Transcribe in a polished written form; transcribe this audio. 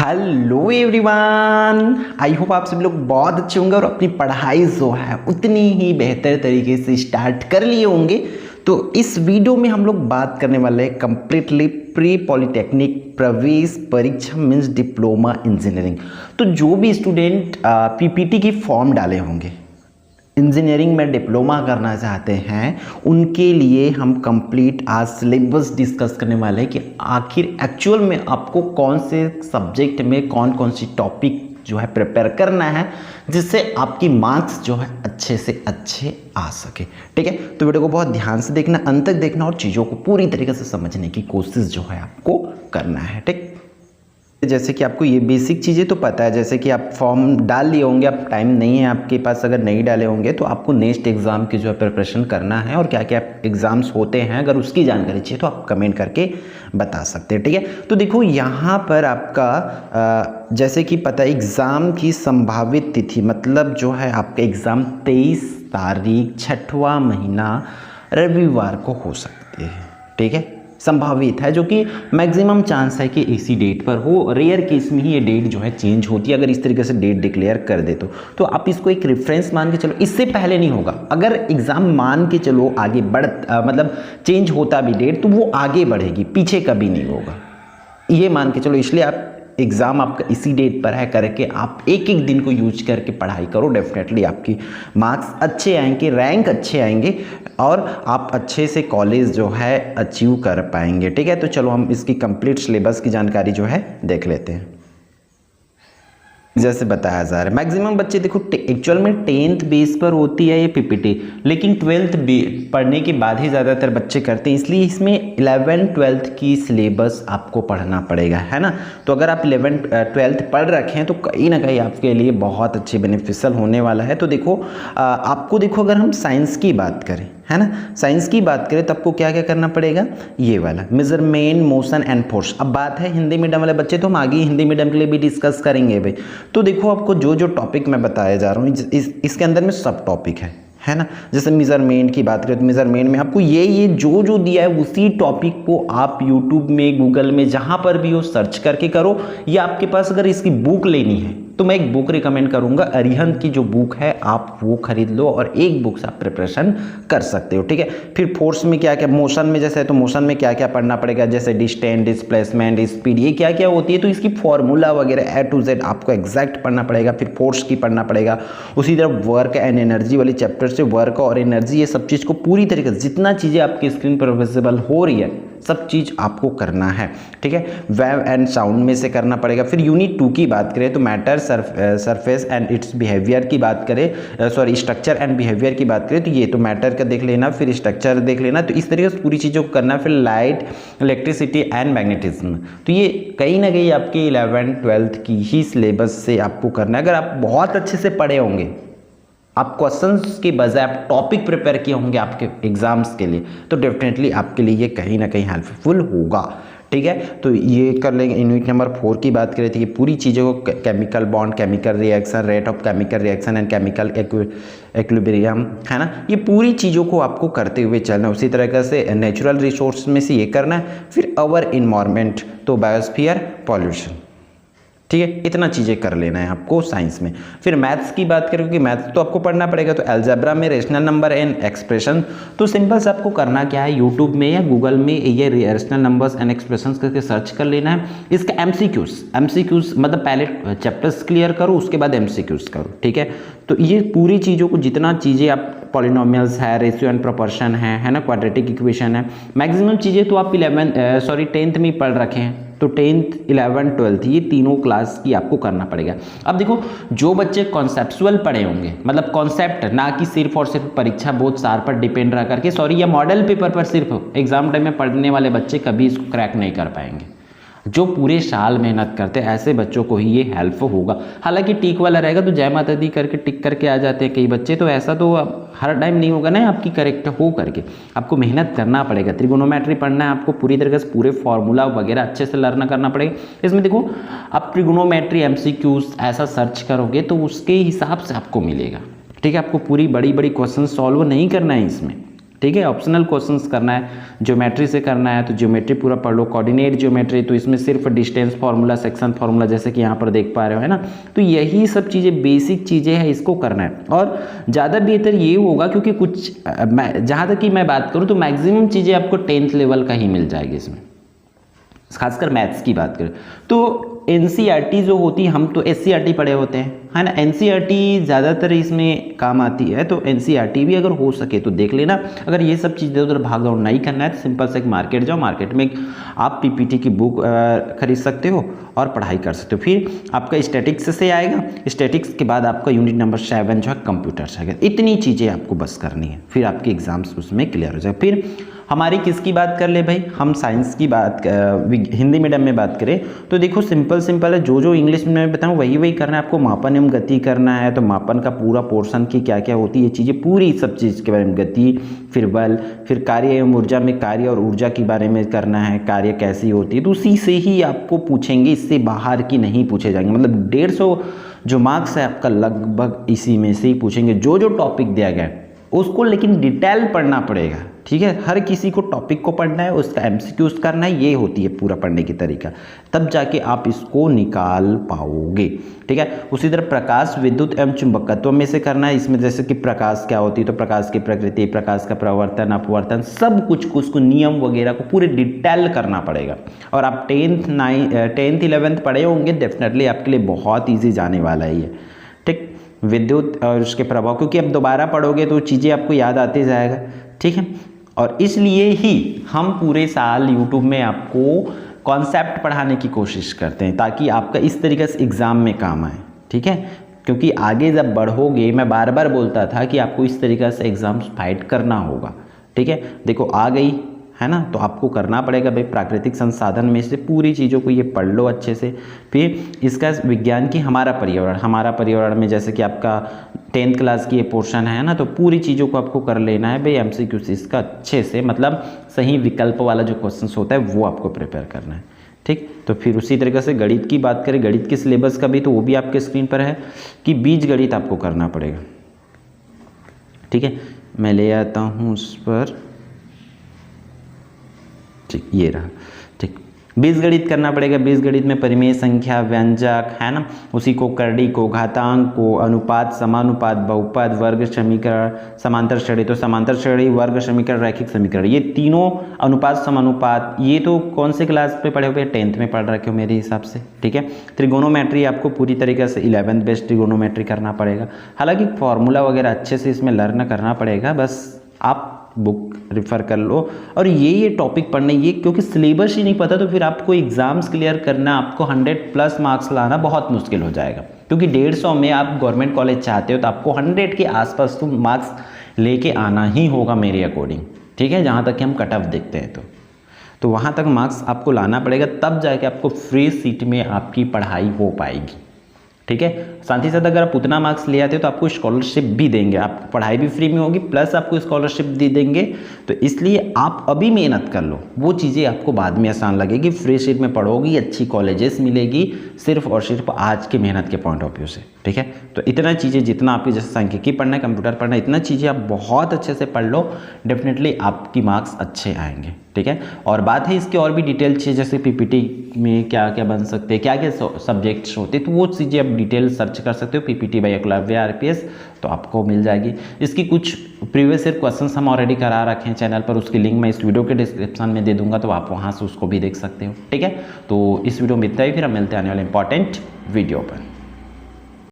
Hello everyone, I hope आप सब लोग बहुत अच्छे होंगे और अपनी पढ़ाई जो है उतनी ही बेहतर तरीके से स्टार्ट कर लिए होंगे। तो इस वीडियो में हम लोग बात करने वाले हैं कम्प्लीटली प्री पॉलिटेक्निक प्रवेश परीक्षा मीन्स डिप्लोमा इंजीनियरिंग। तो जो भी स्टूडेंट पीपीटी की फॉर्म डाले होंगे, इंजीनियरिंग में डिप्लोमा करना चाहते हैं, उनके लिए हम कंप्लीट आज सिलेबस डिस्कस करने वाले हैं कि आखिर एक्चुअल में आपको कौन से सब्जेक्ट में कौन कौन सी टॉपिक जो है प्रिपेयर करना है, जिससे आपकी मार्क्स जो है अच्छे से अच्छे आ सके। ठीक है, तो वीडियो को बहुत ध्यान से देखना, अंत तक देखना और चीज़ों को पूरी तरीके से समझने की कोशिश जो है आपको करना है। ठीक, जैसे कि आपको ये बेसिक चीज़ें तो पता है, जैसे कि आप फॉर्म डाल लिए होंगे, अब टाइम नहीं है आपके पास, अगर नहीं डाले होंगे तो आपको नेक्स्ट एग्ज़ाम की जो है प्रिपरेशन करना है और क्या क्या एग्ज़ाम्स होते हैं, अगर उसकी जानकारी चाहिए तो आप कमेंट करके बता सकते हैं। ठीक है, तो देखो यहाँ पर आपका जैसे कि पता है एग्ज़ाम की संभावित तिथि, मतलब जो है आपका एग्ज़ाम 23 तारीख 6वां महीना रविवार को हो सकती है। ठीक है, संभावित है, जो कि मैक्सिमम चांस है कि इसी डेट पर हो। रेयर केस में ही ये डेट जो है चेंज होती है, अगर इस तरीके से डेट डिक्लेयर कर दे तो आप इसको एक रेफरेंस मान के चलो, इससे पहले नहीं होगा। अगर एग्जाम मान के चलो आगे मतलब चेंज होता भी डेट, तो वो आगे बढ़ेगी, पीछे कभी नहीं होगा, ये मान के चलो। इसलिए आप एग्ज़ाम आपका इसी डेट पर है करके आप एक एक दिन को यूज करके पढ़ाई करो, डेफिनेटली आपकी मार्क्स अच्छे आएंगे, रैंक अच्छे आएंगे और आप अच्छे से कॉलेज जो है अचीव कर पाएंगे। ठीक है, तो चलो हम इसकी कंप्लीट सिलेबस की जानकारी जो है देख लेते हैं। जैसे बताया जा रहा है, मैक्सिमम बच्चे देखो एक्चुअल में 10th बेस पर होती है ये पीपीटी, लेकिन 12th पढ़ने के बाद ही ज़्यादातर बच्चे करते हैं, इसलिए इसमें 11th 12th की सिलेबस आपको पढ़ना पड़ेगा, है ना। तो अगर आप 11th 12th पढ़ रखे हैं तो कहीं ना कहीं आपके लिए बहुत अच्छी बेनिफिशियल होने वाला है। तो देखो आपको देखो, अगर हम साइंस की बात करें, है ना, साइंस की बात करें तो आपको क्या क्या करना पड़ेगा, ये वाला मेजरमेंट, मोशन एंड फोर्स। अब बात है हिंदी मीडियम वाले बच्चे, तो हम आगे हिंदी मीडियम के लिए भी डिस्कस करेंगे भाई। तो देखो आपको जो जो टॉपिक मैं बताया जा रहा हूँ इसके अंदर में सब टॉपिक है ना। जैसे मेजरमेंट की बात करें तो मेजरमेंट में आपको ये जो दिया है उसी टॉपिक को आप यूट्यूब में, गूगल में, जहाँ पर भी हो सर्च करके करो, या आपके पास अगर इसकी बुक लेनी है तो मैं एक बुक रिकमेंड करूंगा, अरिहंत की जो बुक है आप वो खरीद लो और एक बुक से आप प्रिपरेशन कर सकते हो। ठीक है, फिर फोर्स में क्या क्या, मोशन में जैसे है तो मोशन में क्या क्या पढ़ना पड़ेगा, जैसे डिस्टेंस, डिस्प्लेसमेंट, स्पीड, ये क्या क्या होती है, तो इसकी फॉर्मूला वगैरह A to Z आपको एग्जैक्ट पढ़ना पड़ेगा। फिर फोर्स की पढ़ना पड़ेगा, उसी तरह वर्क एंड एनर्जी वाली चैप्टर से वर्क और एनर्जी, ये सब चीज़ को पूरी तरीके से जितना चीज़ें आपकी स्क्रीन पर विजिबल हो रही है सब चीज़ आपको करना है। ठीक है, वेव एंड साउंड में से करना पड़ेगा। फिर यूनिट 2 की बात करें तो matter, surface and it's behaviour की बात करें, सॉरी स्ट्रक्चर एंड बिहेवियर की बात करें तो ये तो मैटर का देख लेना, फिर स्ट्रक्चर देख लेना, तो इस तरीके से पूरी चीज़ों को करना। फिर लाइट, इलेक्ट्रिसिटी एंड मैग्नेटिज्म, तो ये कहीं ना कहीं आपके 11th 12th की ही सिलेबस से आपको करना है। अगर आप बहुत अच्छे से पढ़े होंगे, आप क्वेश्चंस के बजाय आप टॉपिक प्रिपेयर किए होंगे आपके एग्जाम्स के लिए, तो डेफिनेटली आपके लिए ये कहीं ना कहीं हेल्पफुल होगा। ठीक है, तो ये कर लेंगे। यूनिट नंबर 4 की बात करें तो ये पूरी चीज़ों को, chemical bond, chemical reaction, rate of chemical reaction and chemical equilibrium, है ना, ये पूरी चीज़ों को आपको करते हुए चलना। उसी तरह से नेचुरल रिसोर्स में से ये करना है। फिर अवर इन्वायरमेंट, तो बायोस्फीयर, पॉल्यूशन। ठीक है, इतना चीज़ें कर लेना है आपको साइंस में। फिर मैथ्स की बात करें, क्योंकि मैथ्स तो आपको पढ़ना पड़ेगा, तो अलजेब्रा में रेशनल नंबर एंड एक्सप्रेशन, तो सिंपल से आपको करना क्या है, यूट्यूब में या गूगल में ये रेशनल नंबर्स एंड एक्सप्रेशंस करके सर्च कर लेना है। इसका एमसीक्यूज मतलब पहले चैप्टर्स क्लियर करो, उसके बाद एमसीक्यूज करो। ठीक है, तो ये पूरी चीज़ों को, जितना चीज़ें आप, पॉलिनोमियल्स है, रेशियो एंड प्रोपोर्शन है ना, क्वाड्रेटिक इक्वेशन है, मैक्सिमम चीज़ें तो आप 10th में पढ़ रखे हैं, तो 10th 11th 12th ये तीनों क्लास की आपको करना पड़ेगा। अब देखो जो बच्चे कॉन्सेप्चुअल पढ़े होंगे, मतलब कॉन्सेप्ट, ना कि सिर्फ और सिर्फ परीक्षा बोर्ड सार पर डिपेंड रह करके, सॉरी, या मॉडल पेपर पर सिर्फ एग्जाम टाइम में पढ़ने वाले बच्चे कभी इसको क्रैक नहीं कर पाएंगे। जो पूरे साल मेहनत करते हैं ऐसे बच्चों को ही ये हेल्प होगा। हालांकि टिक वाला रहेगा तो जय माता दी करके टिक करके आ जाते हैं कई बच्चे, तो ऐसा तो हर टाइम नहीं होगा ना आपकी करेक्ट हो करके, आपको मेहनत करना पड़ेगा। ट्रिगोनोमेट्री पढ़ना है आपको पूरी तरीके से, पूरे फॉर्मूला वगैरह अच्छे से लर्न करना पड़ेगा। इसमें देखो आप ट्रिगोनोमेट्री एमसीक्यूज ऐसा सर्च करोगे तो उसके हिसाब से आपको मिलेगा। ठीक है, आपको पूरी बड़ी बड़ी क्वेश्चन सॉल्व नहीं करना है इसमें। ठीक है। ऑप्शनल क्वेश्चंस करना है, ज्योमेट्री से करना है तो ज्योमेट्री पूरा पढ़ लो, कोऑर्डिनेट ज्योमेट्री तो इसमें सिर्फ डिस्टेंस फार्मूला, सेक्शन फार्मूला जैसे कि यहाँ पर देख पा रहे हो, है ना। तो यही सब चीज़ें बेसिक चीज़ें हैं, इसको करना है। और ज़्यादा बेहतर ये होगा क्योंकि कुछ जहाँ तक कि मैं बात करूँ तो मैक्सिमम चीज़ें आपको 10th लेवल का ही मिल जाएगी इसमें, खासकर मैथ्स की बात करें तो। एनसीईआरटी जो होती है, हम तो एससीईआरटी पढ़े होते हैं, है ना। एनसीईआरटी ज़्यादातर इसमें काम आती है, तो एनसीईआरटी भी अगर हो सके तो देख लेना। अगर ये सब चीज़ें उधर भाग दौड़ नहीं करना है तो सिंपल से एक मार्केट जाओ, मार्केट में आप पीपीटी की बुक खरीद सकते हो और पढ़ाई कर सकते हो। फिर आपका स्टैटिक्स से आएगा, स्टैटिक्स के बाद आपका यूनिट नंबर 7 जो है कंप्यूटर आएगा। इतनी चीज़ें आपको बस करनी है, फिर आपके एग्जाम्स उसमें क्लियर हो जाएगा। फिर हमारी किसकी बात कर ले भाई, हम साइंस की बात, हिंदी मीडियम में बात करें तो देखो सिंपल है, जो इंग्लिश में मैं बताऊँ वही करना है आपको। मापन एवं गति करना है तो मापन का पूरा पोर्शन की क्या क्या होती है ये चीज़ें, पूरी सब चीज़ के बारे में, गति, फिर बल, फिर कार्य एवं ऊर्जा में कार्य और ऊर्जा के बारे में करना है, कार्य कैसी होती है, तो उसी से ही आपको पूछेंगे, इससे बाहर की नहीं पूछे जाएंगे। मतलब 150 जो मार्क्स है आपका लगभग इसी में से ही पूछेंगे, जो टॉपिक दिया गया है उसको, लेकिन डिटेल पढ़ना पड़ेगा, ठीक है। हर किसी को टॉपिक को पढ़ना है, उसका एमसीक्यूज करना है, ये होती है पूरा पढ़ने की तरीका, तब जाके आप इसको निकाल पाओगे, ठीक है। उसी तरह प्रकाश, विद्युत एवं चुंबकत्व में से करना है। इसमें जैसे कि प्रकाश क्या होती है तो प्रकाश की प्रकृति, प्रकाश का प्रवर्तन, अपवर्तन, सब कुछ उसको नियम वगैरह को पूरे डिटेल करना पड़ेगा। और आप 10th 11th पढ़े होंगे, डेफिनेटली आपके लिए बहुत ईजी जाने वाला है ये, ठीक। विद्युत और उसके प्रभाव, क्योंकि अब दोबारा पढ़ोगे तो चीज़ें आपको याद आते जाएगा, ठीक है। और इसलिए ही हम पूरे साल YouTube में आपको कॉन्सेप्ट पढ़ाने की कोशिश करते हैं ताकि आपका इस तरीके से एग्ज़ाम में काम आए, ठीक है। क्योंकि आगे जब बढ़ोगे, मैं बार बार बोलता था कि आपको इस तरीके से एग्ज़ाम्स फाइट करना होगा, ठीक है। देखो आ गई, है ना, तो आपको करना पड़ेगा भाई। प्राकृतिक संसाधन में से पूरी चीज़ों को ये पढ़ लो अच्छे से। फिर इसका विज्ञान की हमारा पर्यावरण में जैसे कि आपका 10th क्लास की ये पोर्शन है ना, तो पूरी चीज़ों को आपको कर लेना है भाई। एमसीक्यूज इसका अच्छे से, मतलब सही विकल्प वाला जो क्वेश्चन होता है वो आपको प्रिपेयर करना है, ठीक। तो फिर उसी तरीके से गणित की बात करें, गणित के सिलेबस का भी तो वो भी आपके स्क्रीन पर है कि बीज गणित आपको करना पड़ेगा, ठीक है। मैं ले आता हूँ उस पर, ठीक, ये रहा, ठीक। बीजगणित करना पड़ेगा। बीजगणित में परिमेय, संख्या, व्यंजक, है ना, उसी को करड़ी को, घातांक को, अनुपात, समानुपात, बहुपद, वर्ग समीकरण, समांतर श्रेणी, तो समांतर श्रेणी, वर्ग समीकरण, रैखिक समीकरण, ये तीनों, अनुपात, समानुपात, ये तो कौन से क्लास पे पढ़े हुए, 10th में पढ़ रखे हो मेरे हिसाब से, ठीक है। त्रिगोनोमेट्री आपको पूरी तरीके से 11th बेस्ट त्रिगोनोमेट्री करना पड़ेगा। हालांकि फॉर्मूला वगैरह अच्छे से इसमें लर्न करना पड़ेगा, बस आप बुक रिफ़र कर लो। और ये टॉपिक पढ़ने, ये क्योंकि सिलेबस ही नहीं पता तो फिर आपको एग्ज़ाम्स क्लियर करना, आपको 100+ मार्क्स लाना बहुत मुश्किल हो जाएगा। क्योंकि 150 में आप गवर्नमेंट कॉलेज चाहते हो तो आपको 100 के आसपास तो मार्क्स लेके आना ही होगा मेरे अकॉर्डिंग, ठीक है। जहाँ तक कि हम कट ऑफ देखते हैं तो वहाँ तक मार्क्स आपको लाना पड़ेगा, तब जाके आपको फ्री सीट में आपकी पढ़ाई हो पाएगी, ठीक है। साथ ही साथ अगर आप उतना मार्क्स ले आते हो तो आपको स्कॉलरशिप भी देंगे, आपको पढ़ाई भी फ्री में होगी, प्लस आपको स्कॉलरशिप भी देंगे। तो इसलिए आप अभी मेहनत कर लो, वो चीज़ें आपको बाद में आसान लगेगी। फ्री सीट में पढ़ोगी, अच्छी कॉलेजेस मिलेगी, सिर्फ और सिर्फ आज की मेहनत के पॉइंट ऑफ व्यू से, ठीक है। तो इतना चीज़ें, जितना आपकी जैसे सांख्यिकी पढ़ना है, कंप्यूटर पढ़ना है, इतना चीज़ें आप बहुत अच्छे से पढ़ लो, डेफिनेटली आपकी मार्क्स अच्छे आएंगे, ठीक है। और बात है इसकी और भी डिटेल चीज़, जैसे पीपीटी में क्या क्या बन सकते हैं, क्या क्या सब्जेक्ट्स होते हैं, तो वो चीज़ें आप डिटेल सर्च कर सकते हो, पीपीटी बाय एकलव्य आरपीएस, तो आपको मिल जाएगी। इसकी कुछ प्रीवियस ईयर क्वेश्चंस हम ऑलरेडी करा रखे हैं चैनल पर, उसकी लिंक मैं इस वीडियो के डिस्क्रिप्शन में दे दूंगा, तो आप वहाँ से उसको भी देख सकते हो, ठीक है। तो इस वीडियो में इतना ही, फिर हम मिलते हैं आने वाले इंपॉर्टेंट वीडियो पर।